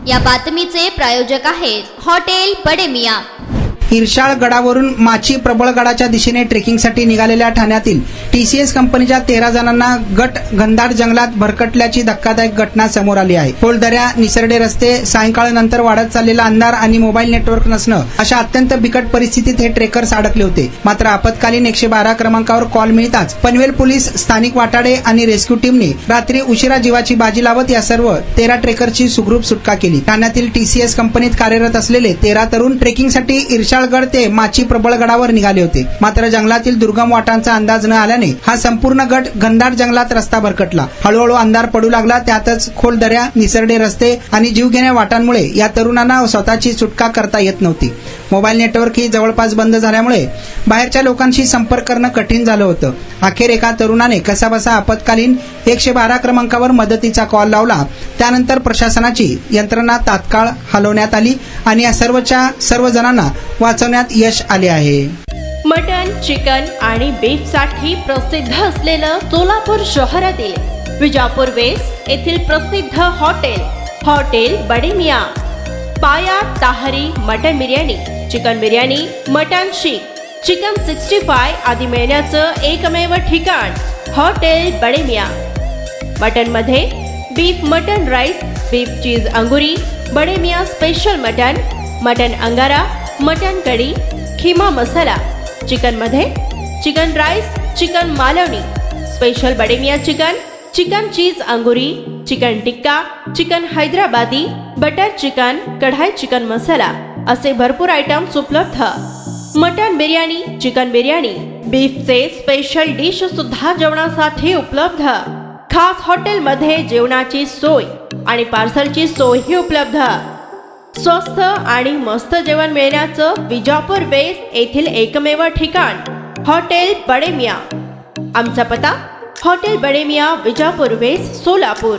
या बातमीचे प्रायोजक आहेत हॉटेल बडे मियां। इर्शाळ गडावरून माची प्रबळगडाच्या दिशेने ट्रेकिंगसाठी निघालेल्या ठाण्यातील TCS कंपनीच्या 13 जणांना गट घनदाट जंगलात भरकटल्याची धक्कादायक घटना समोर आली आहे। खोलदऱ्या, निसरडे रस्ते, सायंकाळनंतर वाढत चाललेला अंधार आणि मोबाईल नेटवर्क नसणं अशा अत्यंत बिकट परिस्थितीत हे ट्रेकर्स अडकले होते। मात्र आपत्कालीन 112 क्रमांकावर कॉल मिळताच पनवेल पोलीस, स्थानिक वाटाडे आणि रेस्क्यू टीमने रात्री उशिरा जीवाची बाजी लावत या सर्व 13 ट्रेकरची सुखरूप सुटका केली। ठाण्यातील TCS कंपनीत कार्यरत असलेले 13 तरुण ट्रेकिंगसाठी इर्शाळगड ते माची प्रबळगडावर निघाले होते। मात्र जंगलातील दुर्गम वाटांचा अंदाज न आल्याने हा संपूर्ण गट घनदाट जंगलात रस्ता भरकटला। हळूहळू अंधार पडू लागला, त्यातच खोल दऱ्या, निसरडे रस्ते आणि जीवघेण्या वाटांमुळे या तरुणांना स्वतःची सुटका करता येत नव्हती। मोबाईल नेटवर्क ही जवळपास बंद झाल्यामुळे बाहेरच्या लोकांशी संपर्क करणं कठीण झालं होतं। अखेर एका तरुणाने कसाबसा आपत्कालीन 112 क्रमांकावर मदतीचा कॉल लावला। त्यानंतर प्रशासनाची यंत्रणा तात्काळ हलवण्यात आली आणि या सर्व जणांना वाचवण्यात यश आले आहे। मटन, चिकन आणि बीफ साठी प्रसिद्ध असलेलं सोलापूर शहरातील विजापूर वेस्ट येथील प्रसिद्ध hotel Bade Miyan. Paya, tahri, mutton biryani, chicken biryani, mutton seekh, chicken 65 आदी मिळण्याचं एकमेव ठिकाण हॉटेल बडे मियां। मटन मध्ये beef mutton rice, beef cheese angoori, Bade Miyan special mutton, mutton angara, mutton kadhi, keema masala. Chicken मध्ये chicken rice, chicken Malvani, special Bade Miyan chicken, chicken cheese angoori, chicken tikka, chicken Hyderabadi, butter chicken, kadai chicken masala असे भरपूर आयटम्स उपलब्ध। मटन बिर्याणी, चिकन बिर्याणी, बीफचे स्पेशल डिश सुद्धा जेवणासाठी उपलब्ध। खास हॉटेलमध्ये जेवणाची सोय आणि पार्सलची सोयही उपलब्ध। स्वस्त आणि मस्त जेवण मिळण्याचं विजापूर वेस्ट येथील एकमेव ठिकाण हॉटेल बडे मियां। आमचा पत्ता हॉटेल बडे मियां, विजापूर वेस्ट, सोलापूर।